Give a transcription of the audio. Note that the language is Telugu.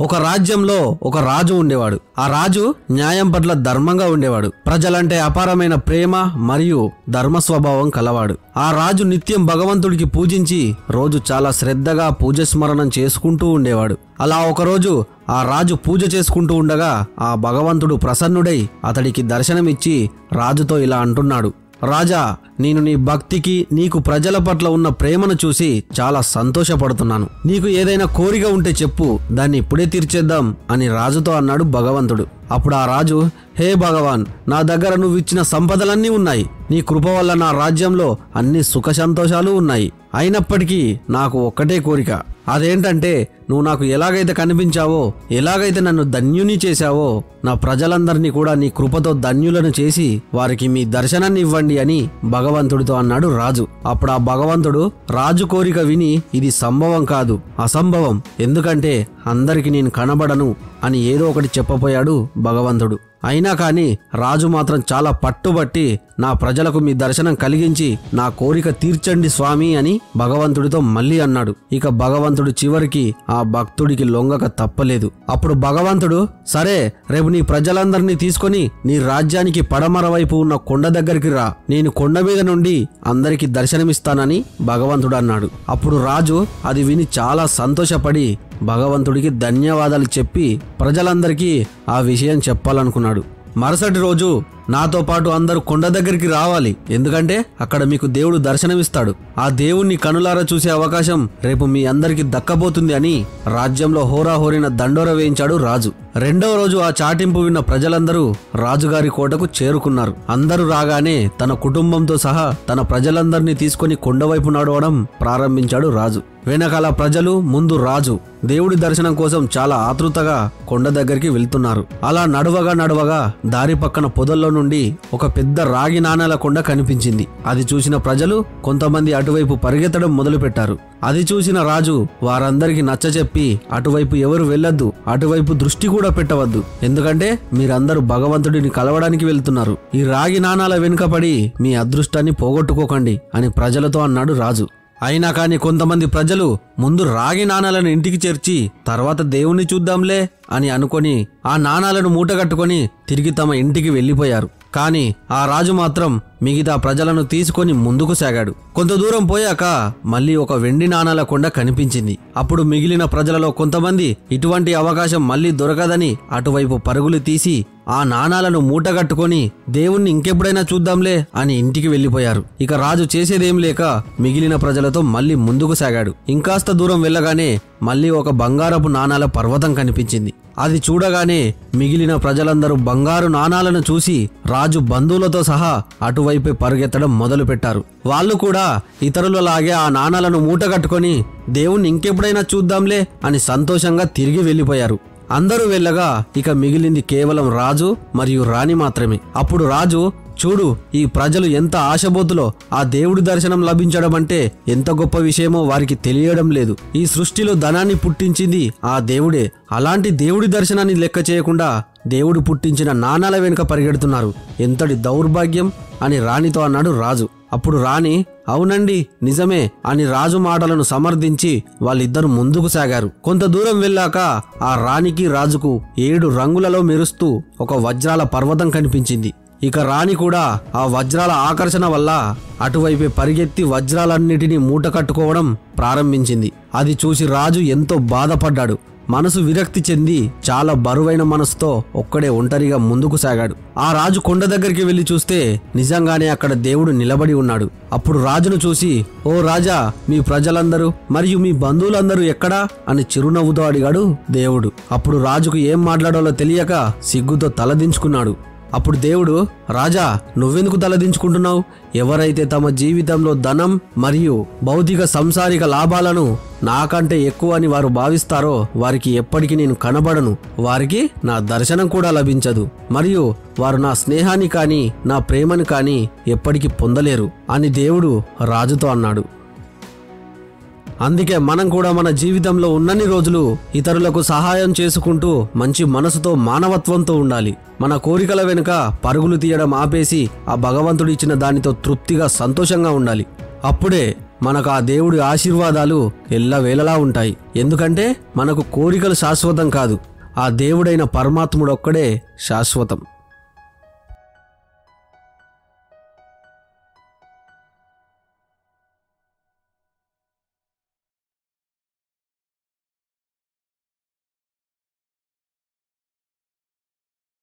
ఒక రాజ్యంలో ఒక రాజు ఉండేవాడు. ఆ రాజు న్యాయం పట్ల ధర్మంగా ఉండేవాడు. ప్రజలంటే అపారమైన ప్రేమ మరియు ధర్మ స్వభావం కలవాడు. ఆ రాజు నిత్యం భగవంతుడికి పూజించి రోజు చాలా శ్రద్ధగా పూజ స్మరణం చేసుకుంటూ ఉండేవాడు. అలా ఒకరోజు ఆ రాజు పూజ చేసుకుంటూ ఉండగా ఆ భగవంతుడు ప్రసన్నుడై అతడికి దర్శనమిచ్చి రాజుతో ఇలా అంటున్నాడు, రాజా, నేను నీ భక్తికి నీకు ప్రజల పట్ల ఉన్న ప్రేమను చూసి చాలా సంతోషపడుతున్నాను. నీకు ఏదైనా కోరిక ఉంటే చెప్పు, దాన్ని ఇప్పుడే తీర్చేద్దాం అని రాజుతో అన్నాడు భగవంతుడు. అప్పుడు ఆ రాజు, హే భగవాన్, నా దగ్గర నువ్వు ఇచ్చిన సంపదలన్నీ ఉన్నాయి. నీ కృప వల్ల నా రాజ్యంలో అన్ని సుఖ సంతోషాలు ఉన్నాయి. అయినప్పటికీ నాకు ఒక్కటే కోరిక. అదేంటంటే నువ్వు నాకు ఎలాగైతే కనిపించావో, ఎలాగైతే నన్ను ధన్యుని చేశావో, నా ప్రజలందరినీ కూడా నీ కృపతో ధన్యులను చేసి వారికి మీ దర్శనాన్ని ఇవ్వండి అని భగవంతుడితో అన్నాడు రాజు. అప్పుడు ఆ భగవంతుడు రాజు కోరిక విని, ఇది సంభవం కాదు, అసంభవం, ఎందుకంటే అందరికి నేను కనబడను అని ఏదో ఒకటి చెప్పబోయాడు భగవంతుడు. అయినా కానీ రాజు మాత్రం చాలా పట్టుబట్టి, నా ప్రజలకు మీ దర్శనం కలిగించి నా కోరిక తీర్చండి స్వామి అని భగవంతుడితో మళ్ళీ అన్నాడు. ఇక భగవంతుడు చివరికి ఆ భక్తుడికి లొంగక తప్పలేదు. అప్పుడు భగవంతుడు, సరే, రేపు నీ ప్రజలందరినీ తీసుకొని నీ రాజ్యానికి పడమర వైపు ఉన్న కొండ దగ్గరికి రా, నేను కొండ మీద నుండి అందరికి దర్శనమిస్తానని భగవంతుడు అన్నాడు. అప్పుడు రాజు అది విని చాలా సంతోషపడి భగవంతుడికి ధన్యవాదాలు చెప్పి ప్రజలందరికీ ఆ విషయం చెప్పాలనుకున్నాడు. మరుసటి రోజు నాతో పాటు అందరూ కొండ దగ్గరికి రావాలి, ఎందుకంటే అక్కడ మీకు దేవుడు దర్శనమిస్తాడు. ఆ దేవుణ్ణి కనులారా చూసే అవకాశం రేపు మీ అందరికి దక్కబోతుంది అని రాజ్యంలో హోరాహోరిన దండోర వేయించాడు రాజు. రెండవ రోజు ఆ చాటింపు విన్న ప్రజలందరూ రాజుగారి కోటకు చేరుకున్నారు. అందరూ రాగానే తన కుటుంబంతో సహా తన ప్రజలందరినీ తీసుకుని కొండవైపు నడవడం ప్రారంభించాడు రాజు. వెనకాల ప్రజలు, ముందు రాజు దేవుడి దర్శనం కోసం చాలా ఆతృతగా కొండ దగ్గరికి వెళ్తున్నారు. అలా నడవగా దారి పక్కన పొదల్లో నుండి ఒక పెద్ద రాగి నాణాల కొండ కనిపించింది. అది చూసిన ప్రజలు కొంతమంది అటువైపు పరిగెత్తడం మొదలుపెట్టారు. అది చూసిన రాజు వారందరికీ నచ్చచెప్పి, అటువైపు ఎవరు వెళ్ళొద్దు, అటువైపు దృష్టి కూడా పెట్టవద్దు, ఎందుకంటే మీరందరూ భగవంతుడిని కలవడానికి వెళ్తున్నారు. ఈ రాగి నాణాల వెనుకపడి మీ అదృష్టాన్ని పోగొట్టుకోకండి అని ప్రజలతో అన్నాడు రాజు. అయినా కానీ కొంతమంది ప్రజలు ముందు రాగి నాణాలను ఇంటికి చేర్చి తర్వాత దేవుణ్ణి చూద్దాంలే అని అనుకొని ఆ నాణాలను మూటగట్టుకొని తిరిగి తమ ఇంటికి వెళ్లిపోయారు. కానీ ఆ రాజు మాత్రం మిగతా ప్రజలను తీసుకొని ముందుకు సాగాడు. కొంత దూరం పోయాక మళ్ళీ ఒక వెండి నాణాల కొండ కనిపించింది. అప్పుడు మిగిలిన ప్రజలలో కొంతమంది ఇటువంటి అవకాశం మళ్ళీ దొరకదని అటువైపు పరుగులు తీసి ఆ నాణాలను మూటగట్టుకొని దేవుణ్ణి ఇంకెప్పుడైనా చూద్దాంలే అని ఇంటికి వెళ్లిపోయారు. ఇక రాజు చేసేదేం లేక మిగిలిన ప్రజలతో మళ్ళీ ముందుకు సాగాడు. ఇంకాస్త దూరం వెళ్ళగానే మళ్ళీ ఒక బంగారపు నాణాల పర్వతం కనిపించింది. అది చూడగానే మిగిలిన ప్రజలందరూ బంగారు నాణాలను చూసి రాజు బంధువులతో సహా అటువైపే పరుగెత్తడం మొదలు పెట్టారు. వాళ్ళు కూడా ఇతరులలాగే ఆ నాణాలను మూటగట్టుకొని దేవుణ్ణి ఇంకెప్పుడైనా చూద్దాంలే అని సంతోషంగా తిరిగి వెళ్లిపోయారు. అందరూ వెళ్ళగా ఇక మిగిలింది కేవలం రాజు మరియు రాణి మాత్రమే. అప్పుడు రాజు, చూడు, ఈ ప్రజలు ఎంత ఆశబోతులో, ఆ దేవుడి దర్శనం లభించడం అంటే ఎంత గొప్ప విషయమో వారికి తెలియడం లేదు. ఈ సృష్టిలో ధనాన్ని పుట్టించింది ఆ దేవుడే. అలాంటి దేవుడి దర్శనాన్ని లెక్క చేయకుండా దేవుడు పుట్టించిన నాణాల వెనుక పరిగెడుతున్నారు. ఎంతటి దౌర్భాగ్యం అని రాణితో అన్నాడు రాజు. అప్పుడు రాణి, అవునండి, నిజమే అని రాజు మాటలను సమర్థించి వాళ్ళిద్దరు ముందుకు సాగారు. కొంత దూరం వెళ్ళాక ఆ రాణికి రాజుకు 7 రంగులలో మెరుస్తూ ఒక వజ్రాల పర్వతం కనిపించింది. ఇక రాణి కూడా ఆ వజ్రాల ఆకర్షణ వల్ల అటువైపే పరిగెత్తి వజ్రాలన్నిటినీ మూట కట్టుకోవడం ప్రారంభించింది. అది చూసి రాజు ఎంతో బాధపడ్డాడు. మనసు విరక్తి చెంది చాలా బరువైన మనసుతో ఒక్కడే ఒంటరిగా ముందుకు సాగాడు. ఆ రాజు కొండ దగ్గరికి వెళ్లి చూస్తే నిజంగానే అక్కడ దేవుడు నిలబడి ఉన్నాడు. అప్పుడు రాజును చూసి, ఓ రాజా, మీ ప్రజలందరూ మరియు మీ బంధువులందరూ ఎక్కడా అని చిరునవ్వుతో అడిగాడు దేవుడు. అప్పుడు రాజుకు ఏం మాట్లాడాలో తెలియక సిగ్గుతో తలదించుకున్నాడు. అప్పుడు దేవుడు, రాజా, నువ్వెందుకు తలదించుకుంటున్నావు? ఎవరైతే తమ జీవితంలో ధనం మరియు భౌతిక సంసారిక లాభాలను నాకంటే ఎక్కువ అని వారు భావిస్తారో వారికి ఎప్పటికీ నేను కనబడను, వారికి నా దర్శనం కూడా లభించదు, మరియు వారు నా స్నేహాన్ని కానీ నా ప్రేమను కానీ ఎప్పటికీ పొందలేరు అని దేవుడు రాజుతో అన్నాడు. అందుకే మనం కూడా మన జీవితంలో ఉన్నన్ని రోజులు ఇతరులకు సహాయం చేసుకుంటూ మంచి మనసుతో మానవత్వంతో ఉండాలి. మన కోరికల వెనుక పరుగులు తీయడం ఆపేసి ఆ భగవంతుడు ఇచ్చిన దానితో తృప్తిగా సంతోషంగా ఉండాలి. అప్పుడే మనకు ఆ దేవుడి ఆశీర్వాదాలు ఎల్లవేళలా ఉంటాయి. ఎందుకంటే మనకు కోరికలు శాశ్వతం కాదు, ఆ దేవుడైన పరమాత్ముడొక్కడే శాశ్వతం.